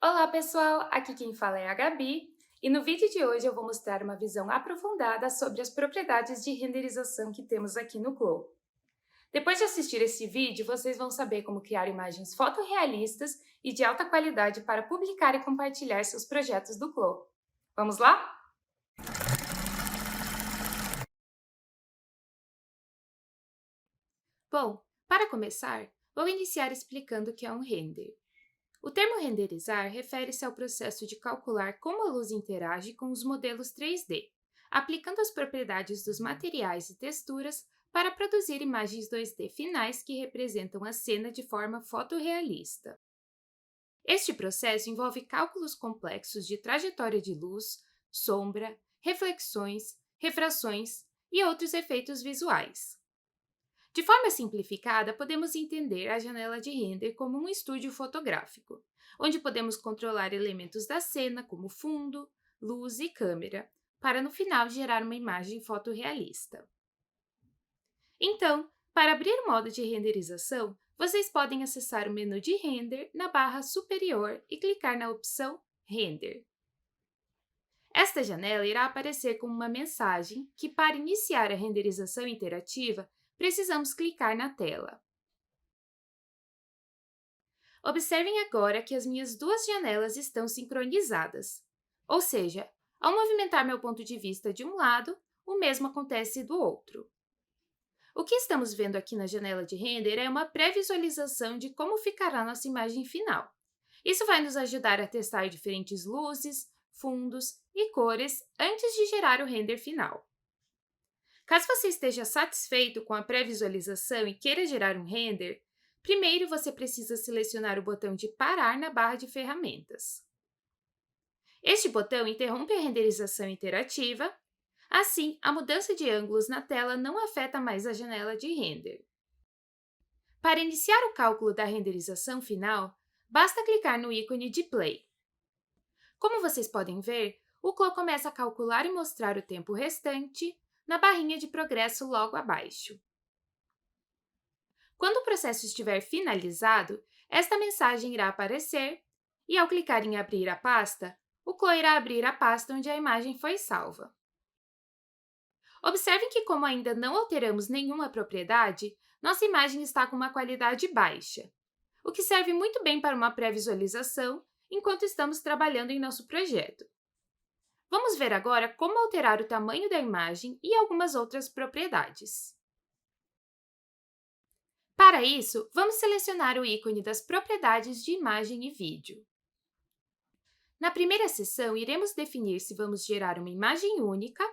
Olá pessoal, aqui quem fala é a Gabi e no vídeo de hoje eu vou mostrar uma visão aprofundada sobre as propriedades de renderização que temos aqui no Glow. Depois de assistir esse vídeo, vocês vão saber como criar imagens fotorrealistas e de alta qualidade para publicar e compartilhar seus projetos do Glow. Vamos lá? Bom, para começar, vou iniciar explicando o que é um render. O termo renderizar refere-se ao processo de calcular como a luz interage com os modelos 3D, aplicando as propriedades dos materiais e texturas para produzir imagens 2D finais que representam a cena de forma fotorrealista. Este processo envolve cálculos complexos de trajetória de luz, sombra, reflexões, refrações e outros efeitos visuais. De forma simplificada, podemos entender a janela de render como um estúdio fotográfico, onde podemos controlar elementos da cena, como fundo, luz e câmera, para no final gerar uma imagem fotorrealista. Então, para abrir o modo de renderização, vocês podem acessar o menu de render na barra superior e clicar na opção Render. Esta janela irá aparecer como uma mensagem que, para iniciar a renderização interativa, precisamos clicar na tela. Observem agora que as minhas duas janelas estão sincronizadas, ou seja, ao movimentar meu ponto de vista de um lado, o mesmo acontece do outro. O que estamos vendo aqui na janela de render é uma pré-visualização de como ficará nossa imagem final. Isso vai nos ajudar a testar diferentes luzes, fundos e cores antes de gerar o render final. Caso você esteja satisfeito com a pré-visualização e queira gerar um render, primeiro você precisa selecionar o botão de parar na barra de ferramentas. Este botão interrompe a renderização interativa, assim, a mudança de ângulos na tela não afeta mais a janela de render. Para iniciar o cálculo da renderização final, basta clicar no ícone de Play. Como vocês podem ver, o Glow começa a calcular e mostrar o tempo restante na barrinha de progresso logo abaixo. Quando o processo estiver finalizado, esta mensagem irá aparecer e, ao clicar em Abrir a pasta, o Glow irá abrir a pasta onde a imagem foi salva. Observem que, como ainda não alteramos nenhuma propriedade, nossa imagem está com uma qualidade baixa, o que serve muito bem para uma pré-visualização enquanto estamos trabalhando em nosso projeto. Vamos ver agora como alterar o tamanho da imagem e algumas outras propriedades. Para isso, vamos selecionar o ícone das propriedades de imagem e vídeo. Na primeira seção, iremos definir se vamos gerar uma imagem única,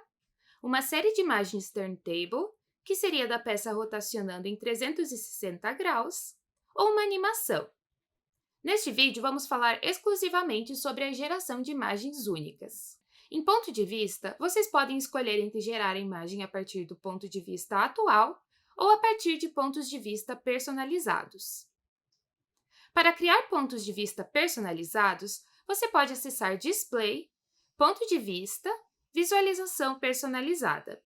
uma série de imagens turntable, que seria da peça rotacionando em 360 graus, ou uma animação. Neste vídeo, vamos falar exclusivamente sobre a geração de imagens únicas. Em ponto de vista, vocês podem escolher entre gerar a imagem a partir do ponto de vista atual ou a partir de pontos de vista personalizados. Para criar pontos de vista personalizados, você pode acessar Display, Ponto de Vista, Visualização Personalizada.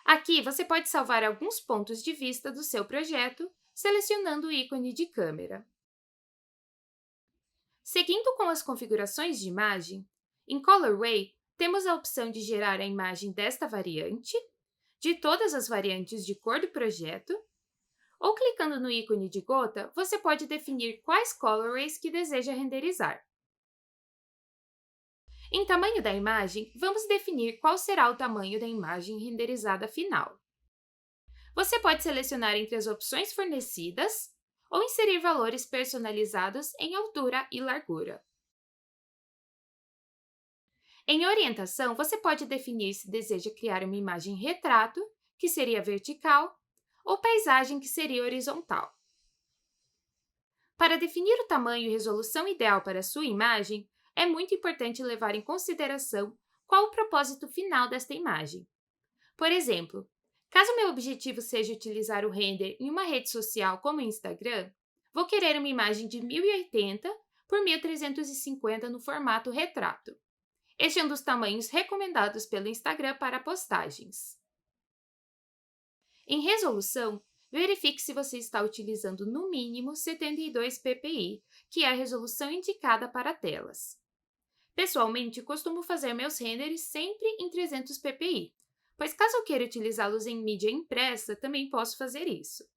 Aqui você pode salvar alguns pontos de vista do seu projeto, selecionando o ícone de câmera. Seguindo com as configurações de imagem, em Colorway, temos a opção de gerar a imagem desta variante, de todas as variantes de cor do projeto, ou clicando no ícone de gota, você pode definir quais colorways que deseja renderizar. Em tamanho da imagem, vamos definir qual será o tamanho da imagem renderizada final. Você pode selecionar entre as opções fornecidas ou inserir valores personalizados em altura e largura. Em orientação, você pode definir se deseja criar uma imagem retrato, que seria vertical, ou paisagem, que seria horizontal. Para definir o tamanho e resolução ideal para a sua imagem, é muito importante levar em consideração qual o propósito final desta imagem. Por exemplo, caso meu objetivo seja utilizar o render em uma rede social como o Instagram, vou querer uma imagem de 1080 por 1350 no formato retrato. Este é um dos tamanhos recomendados pelo Instagram para postagens. Em resolução, verifique se você está utilizando no mínimo 72 ppi, que é a resolução indicada para telas. Pessoalmente, costumo fazer meus renders sempre em 300 ppi, pois caso eu queira utilizá-los em mídia impressa, também posso fazer isso.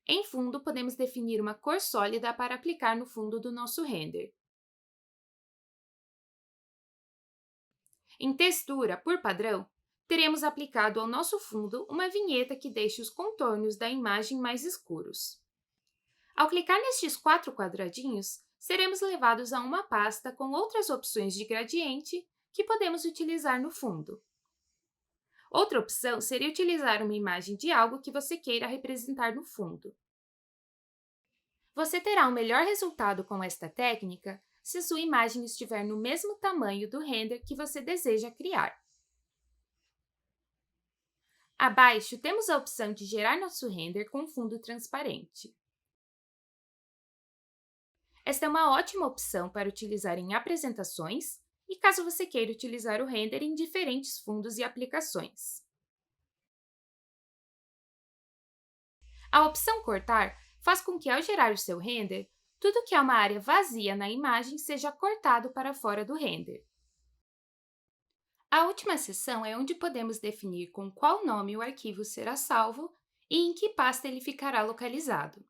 Em fundo, podemos definir uma cor sólida para aplicar no fundo do nosso render. Em textura, por padrão, teremos aplicado ao nosso fundo uma vinheta que deixe os contornos da imagem mais escuros. Ao clicar nestes 4 quadradinhos, seremos levados a uma pasta com outras opções de gradiente que podemos utilizar no fundo. Outra opção seria utilizar uma imagem de algo que você queira representar no fundo. Você terá um melhor resultado com esta técnica se a sua imagem estiver no mesmo tamanho do render que você deseja criar. Abaixo, temos a opção de gerar nosso render com fundo transparente. Esta é uma ótima opção para utilizar em apresentações e caso você queira utilizar o render em diferentes fundos e aplicações. A opção Cortar faz com que, ao gerar o seu render, tudo que é uma área vazia na imagem seja cortado para fora do render. A última seção é onde podemos definir com qual nome o arquivo será salvo e em que pasta ele ficará localizado.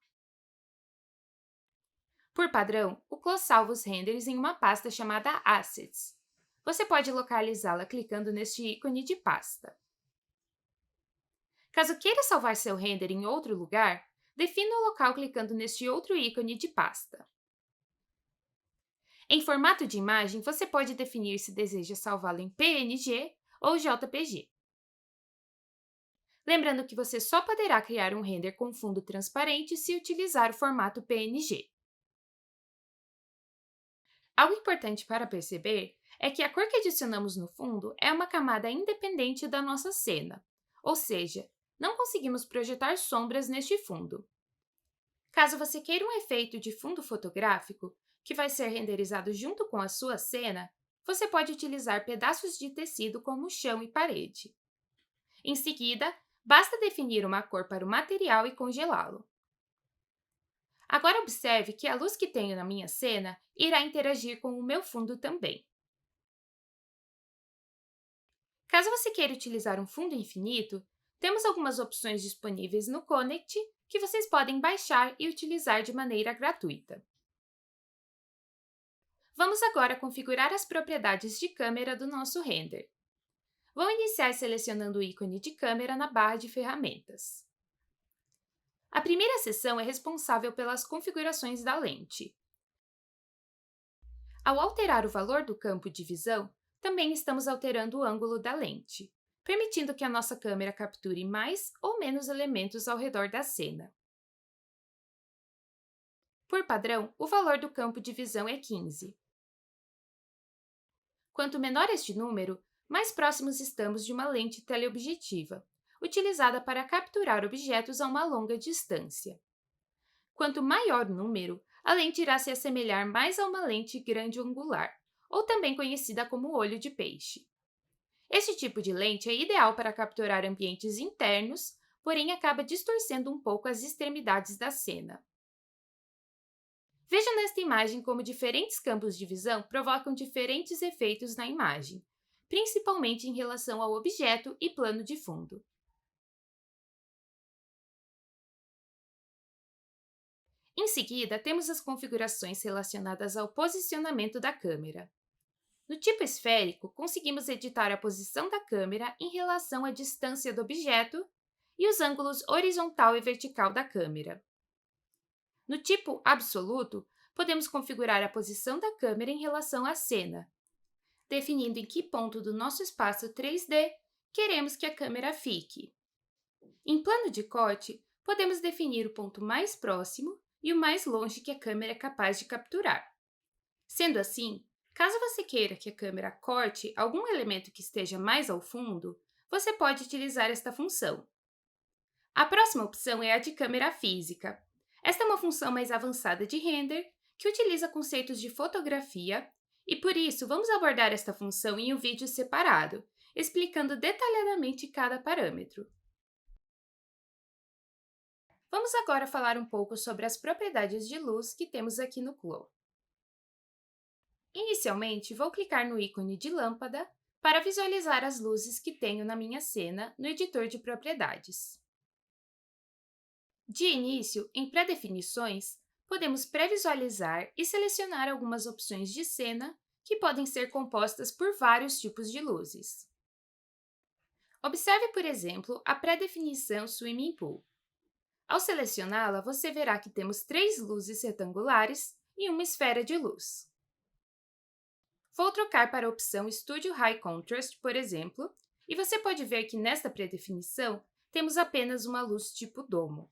Por padrão, o Close salva os renders em uma pasta chamada Assets. Você pode localizá-la clicando neste ícone de pasta. Caso queira salvar seu render em outro lugar, defina o local clicando neste outro ícone de pasta. Em formato de imagem, você pode definir se deseja salvá-lo em PNG ou JPG. Lembrando que você só poderá criar um render com fundo transparente se utilizar o formato PNG. Algo importante para perceber é que a cor que adicionamos no fundo é uma camada independente da nossa cena, ou seja, não conseguimos projetar sombras neste fundo. Caso você queira um efeito de fundo fotográfico, que vai ser renderizado junto com a sua cena, você pode utilizar pedaços de tecido como chão e parede. Em seguida, basta definir uma cor para o material e congelá-lo. Agora observe que a luz que tenho na minha cena irá interagir com o meu fundo também. Caso você queira utilizar um fundo infinito, temos algumas opções disponíveis no Connect que vocês podem baixar e utilizar de maneira gratuita. Vamos agora configurar as propriedades de câmera do nosso render. Vou iniciar selecionando o ícone de câmera na barra de ferramentas. A primeira seção é responsável pelas configurações da lente. Ao alterar o valor do campo de visão, também estamos alterando o ângulo da lente, permitindo que a nossa câmera capture mais ou menos elementos ao redor da cena. Por padrão, o valor do campo de visão é 15. Quanto menor este número, mais próximos estamos de uma lente teleobjetiva, utilizada para capturar objetos a uma longa distância. Quanto maior o número, a lente irá se assemelhar mais a uma lente grande angular, ou também conhecida como olho de peixe. Este tipo de lente é ideal para capturar ambientes internos, porém acaba distorcendo um pouco as extremidades da cena. Veja nesta imagem como diferentes campos de visão provocam diferentes efeitos na imagem, principalmente em relação ao objeto e plano de fundo. Em seguida, temos as configurações relacionadas ao posicionamento da câmera. No tipo esférico, conseguimos editar a posição da câmera em relação à distância do objeto e os ângulos horizontal e vertical da câmera. No tipo absoluto, podemos configurar a posição da câmera em relação à cena, definindo em que ponto do nosso espaço 3D queremos que a câmera fique. Em plano de corte, podemos definir o ponto mais próximo e o mais longe que a câmera é capaz de capturar. Sendo assim, caso você queira que a câmera corte algum elemento que esteja mais ao fundo, você pode utilizar esta função. A próxima opção é a de câmera física. Esta é uma função mais avançada de render que utiliza conceitos de fotografia e, por isso, vamos abordar esta função em um vídeo separado, explicando detalhadamente cada parâmetro. Vamos agora falar um pouco sobre as propriedades de luz que temos aqui no Clo. Inicialmente, vou clicar no ícone de lâmpada para visualizar as luzes que tenho na minha cena no editor de propriedades. De início, em pré-definições, podemos pré-visualizar e selecionar algumas opções de cena que podem ser compostas por vários tipos de luzes. Observe, por exemplo, a pré-definição Swimming Pool. Ao selecioná-la, você verá que temos 3 luzes retangulares e uma esfera de luz. Vou trocar para a opção Studio High Contrast, por exemplo, e você pode ver que nesta pré-definição temos apenas uma luz tipo domo.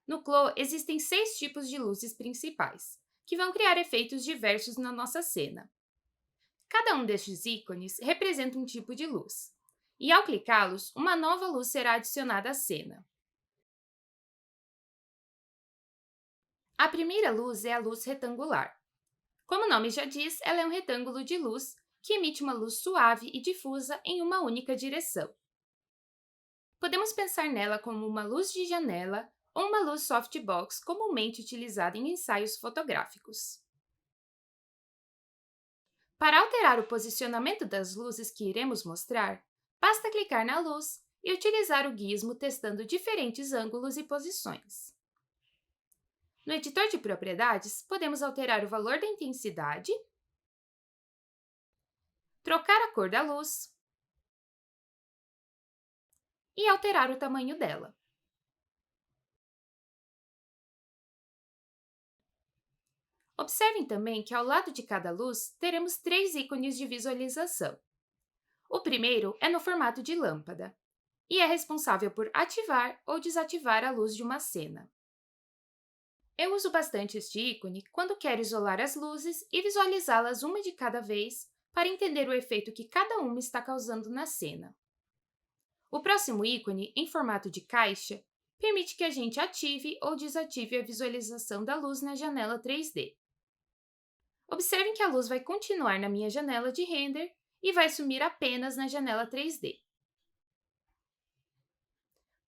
No Clo, existem 6 tipos de luzes principais, que vão criar efeitos diversos na nossa cena. Cada um destes ícones representa um tipo de luz, e ao clicá-los, uma nova luz será adicionada à cena. A primeira luz é a luz retangular. Como o nome já diz, ela é um retângulo de luz que emite uma luz suave e difusa em uma única direção. Podemos pensar nela como uma luz de janela ou uma luz softbox comumente utilizada em ensaios fotográficos. Para alterar o posicionamento das luzes que iremos mostrar, basta clicar na luz e utilizar o gizmo testando diferentes ângulos e posições. No editor de propriedades, podemos alterar o valor da intensidade, trocar a cor da luz e alterar o tamanho dela. Observem também que ao lado de cada luz teremos 3 ícones de visualização. O primeiro é no formato de lâmpada e é responsável por ativar ou desativar a luz de uma cena. Eu uso bastante este ícone quando quero isolar as luzes e visualizá-las uma de cada vez para entender o efeito que cada uma está causando na cena. O próximo ícone, em formato de caixa, permite que a gente ative ou desative a visualização da luz na janela 3D. Observem que a luz vai continuar na minha janela de render e vai sumir apenas na janela 3D.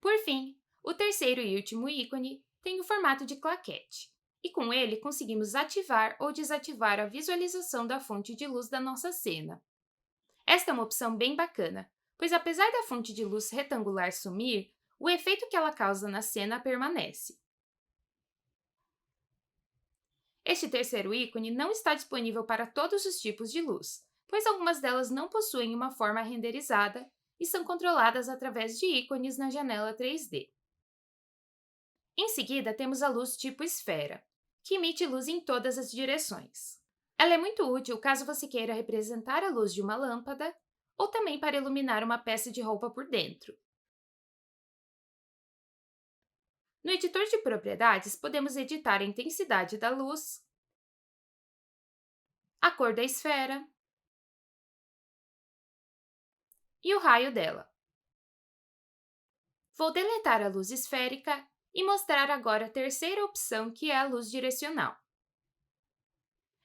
Por fim, o terceiro e último ícone tem o formato de claquete, e com ele conseguimos ativar ou desativar a visualização da fonte de luz da nossa cena. Esta é uma opção bem bacana, pois apesar da fonte de luz retangular sumir, o efeito que ela causa na cena permanece. Este terceiro ícone não está disponível para todos os tipos de luz, pois algumas delas não possuem uma forma renderizada e são controladas através de ícones na janela 3D. Em seguida, temos a luz tipo esfera, que emite luz em todas as direções. Ela é muito útil caso você queira representar a luz de uma lâmpada ou também para iluminar uma peça de roupa por dentro. No editor de propriedades, podemos editar a intensidade da luz, a cor da esfera e o raio dela. Vou deletar a luz esférica e mostrar agora a terceira opção, que é a luz direcional.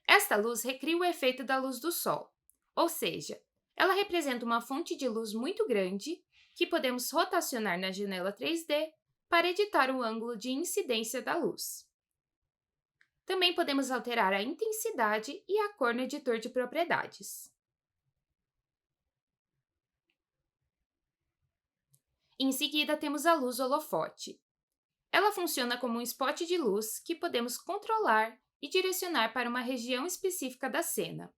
Esta luz recria o efeito da luz do sol, ou seja, ela representa uma fonte de luz muito grande que podemos rotacionar na janela 3D para editar o ângulo de incidência da luz. Também podemos alterar a intensidade e a cor no editor de propriedades. Em seguida, temos a luz holofote. Ela funciona como um spot de luz que podemos controlar e direcionar para uma região específica da cena.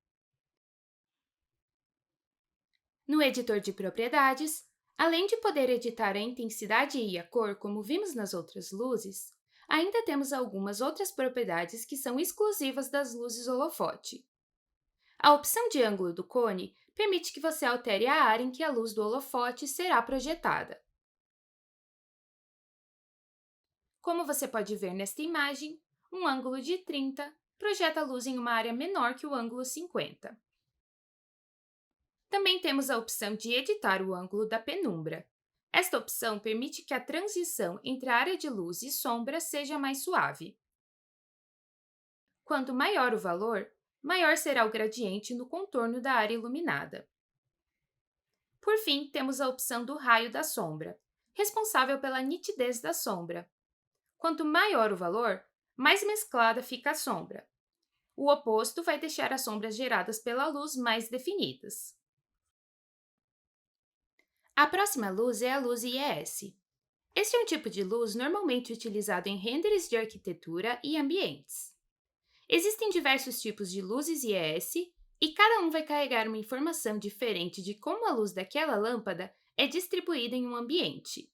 No editor de propriedades, além de poder editar a intensidade e a cor, como vimos nas outras luzes, ainda temos algumas outras propriedades que são exclusivas das luzes holofote. A opção de ângulo do cone permite que você altere a área em que a luz do holofote será projetada. Como você pode ver nesta imagem, um ângulo de 30 projeta a luz em uma área menor que o ângulo 50. Também temos a opção de editar o ângulo da penumbra. Esta opção permite que a transição entre a área de luz e sombra seja mais suave. Quanto maior o valor, maior será o gradiente no contorno da área iluminada. Por fim, temos a opção do raio da sombra. responsável pela nitidez da sombra. Quanto maior o valor, mais mesclada fica a sombra. O oposto vai deixar as sombras geradas pela luz mais definidas. A próxima luz é a luz IES. Este é um tipo de luz normalmente utilizado em renders de arquitetura e ambientes. Existem diversos tipos de luzes IES e cada um vai carregar uma informação diferente de como a luz daquela lâmpada é distribuída em um ambiente.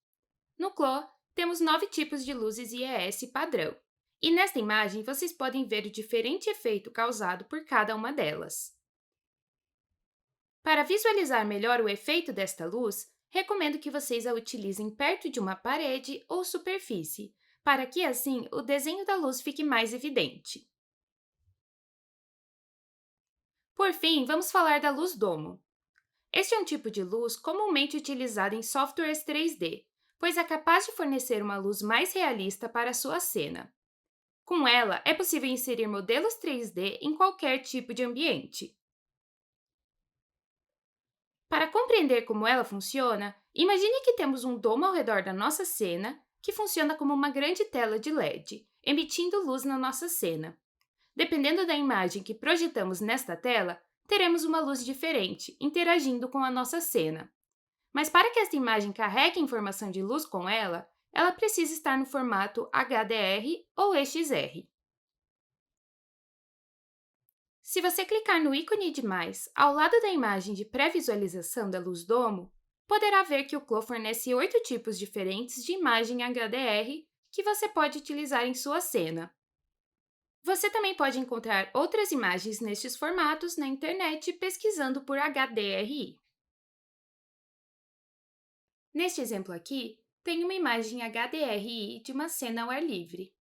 No CLO, temos 9 tipos de luzes IES padrão, e nesta imagem vocês podem ver o diferente efeito causado por cada uma delas. Para visualizar melhor o efeito desta luz, recomendo que vocês a utilizem perto de uma parede ou superfície, para que assim o desenho da luz fique mais evidente. Por fim, vamos falar da luz domo. Este é um tipo de luz comumente utilizado em softwares 3D, pois é capaz de fornecer uma luz mais realista para a sua cena. Com ela, é possível inserir modelos 3D em qualquer tipo de ambiente. Para compreender como ela funciona, imagine que temos um domo ao redor da nossa cena, que funciona como uma grande tela de LED, emitindo luz na nossa cena. Dependendo da imagem que projetamos nesta tela, teremos uma luz diferente, interagindo com a nossa cena. Mas para que esta imagem carregue informação de luz com ela, ela precisa estar no formato HDR ou EXR. Se você clicar no ícone de mais ao lado da imagem de pré-visualização da luz domo, poderá ver que o CLO fornece 8 tipos diferentes de imagem HDR que você pode utilizar em sua cena. Você também pode encontrar outras imagens nestes formatos na internet pesquisando por HDRI. Neste exemplo aqui, tem uma imagem HDRI de uma cena ao ar livre.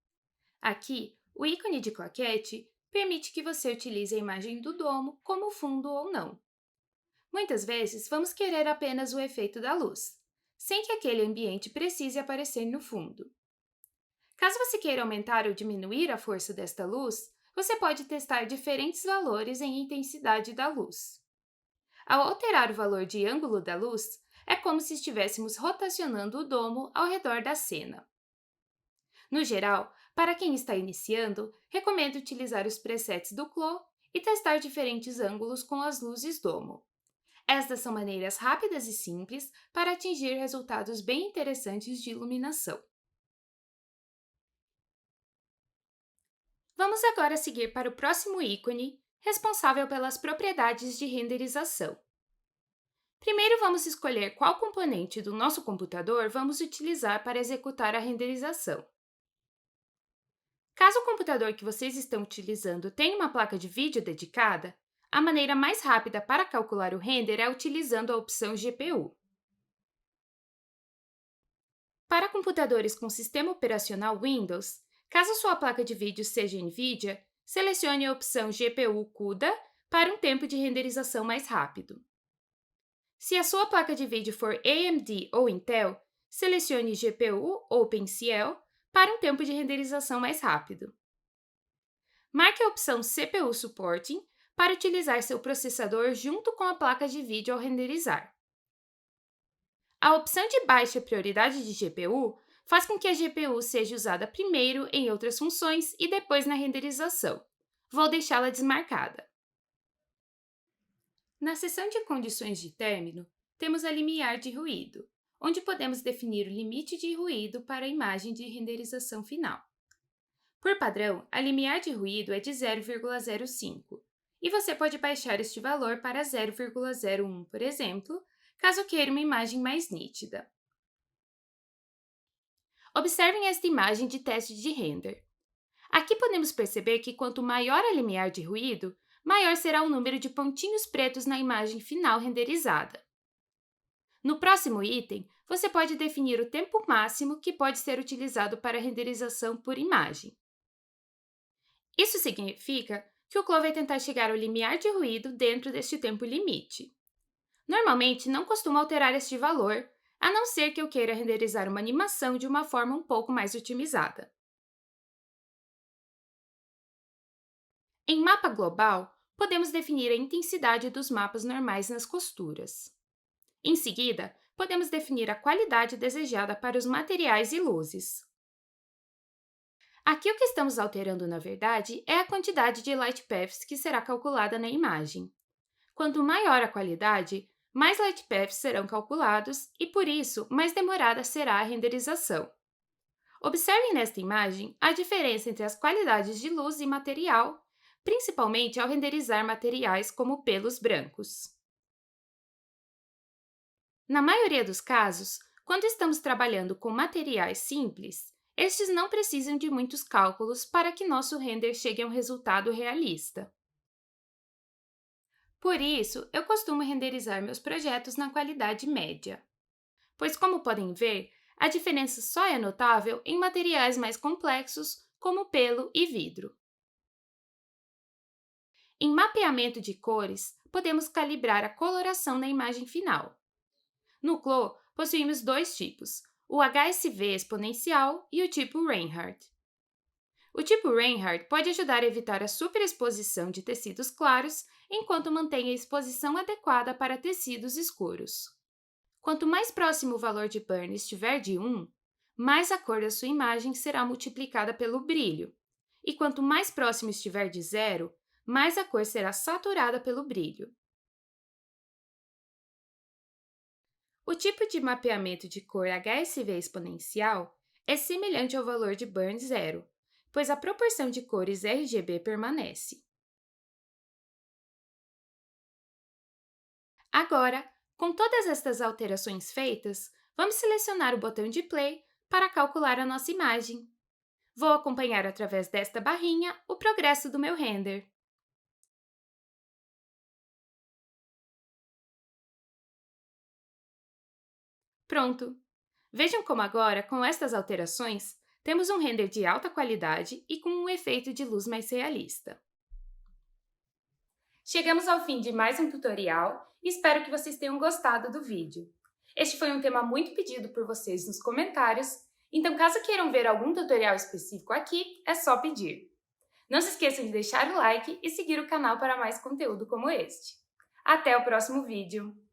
Aqui, o ícone de claquete permite que você utilize a imagem do domo como fundo ou não. Muitas vezes, vamos querer apenas o efeito da luz, sem que aquele ambiente precise aparecer no fundo. Caso você queira aumentar ou diminuir a força desta luz, você pode testar diferentes valores em intensidade da luz. Ao alterar o valor de ângulo da luz, é como se estivéssemos rotacionando o domo ao redor da cena. No geral, para quem está iniciando, recomendo utilizar os presets do CLO e testar diferentes ângulos com as luzes domo. Estas são maneiras rápidas e simples para atingir resultados bem interessantes de iluminação. Vamos agora seguir para o próximo ícone, responsável pelas propriedades de renderização. Primeiro, vamos escolher qual componente do nosso computador vamos utilizar para executar a renderização. Caso o computador que vocês estão utilizando tenha uma placa de vídeo dedicada, a maneira mais rápida para calcular o render é utilizando a opção GPU. Para computadores com sistema operacional Windows, caso sua placa de vídeo seja NVIDIA, selecione a opção GPU CUDA para um tempo de renderização mais rápido. Se a sua placa de vídeo for AMD ou Intel, selecione GPU OpenCL para um tempo de renderização mais rápido. Marque a opção CPU Supporting para utilizar seu processador junto com a placa de vídeo ao renderizar. A opção de baixa prioridade de GPU faz com que a GPU seja usada primeiro em outras funções e depois na renderização. Vou deixá-la desmarcada. Na seção de condições de término, temos a limiar de ruído, onde podemos definir o limite de ruído para a imagem de renderização final. Por padrão, a limiar de ruído é de 0,05, e você pode baixar este valor para 0,01, por exemplo, caso queira uma imagem mais nítida. Observem esta imagem de teste de render. Aqui podemos perceber que quanto maior a limiar de ruído, maior será o número de pontinhos pretos na imagem final renderizada. No próximo item, você pode definir o tempo máximo que pode ser utilizado para a renderização por imagem. Isso significa que o CLO vai tentar chegar ao limiar de ruído dentro deste tempo limite. Normalmente, não costumo alterar este valor, a não ser que eu queira renderizar uma animação de uma forma um pouco mais otimizada. Em mapa global, podemos definir a intensidade dos mapas normais nas costuras. Em seguida, podemos definir a qualidade desejada para os materiais e luzes. Aqui o que estamos alterando, na verdade, é a quantidade de light paths que será calculada na imagem. Quanto maior a qualidade, mais light paths serão calculados e, por isso, mais demorada será a renderização. Observem nesta imagem a diferença entre as qualidades de luz e material, principalmente ao renderizar materiais como pelos brancos. Na maioria dos casos, quando estamos trabalhando com materiais simples, estes não precisam de muitos cálculos para que nosso render chegue a um resultado realista. Por isso, eu costumo renderizar meus projetos na qualidade média, pois, como podem ver, a diferença só é notável em materiais mais complexos, como pelo e vidro. Em mapeamento de cores, podemos calibrar a coloração na imagem final. No CLO, possuímos dois tipos, o HSV exponencial e o tipo Reinhardt. O tipo Reinhardt pode ajudar a evitar a superexposição de tecidos claros, enquanto mantém a exposição adequada para tecidos escuros. Quanto mais próximo o valor de burn estiver de 1, mais a cor da sua imagem será multiplicada pelo brilho, e quanto mais próximo estiver de 0, mais a cor será saturada pelo brilho. O tipo de mapeamento de cor HSV exponencial é semelhante ao valor de burn 0, pois a proporção de cores RGB permanece. Agora, com todas estas alterações feitas, vamos selecionar o botão de play para calcular a nossa imagem. Vou acompanhar através desta barrinha o progresso do meu render. Pronto! Vejam como agora, com estas alterações, temos um render de alta qualidade e com um efeito de luz mais realista. Chegamos ao fim de mais um tutorial e espero que vocês tenham gostado do vídeo. Este foi um tema muito pedido por vocês nos comentários, então caso queiram ver algum tutorial específico aqui, é só pedir. Não se esqueçam de deixar o like e seguir o canal para mais conteúdo como este. Até o próximo vídeo!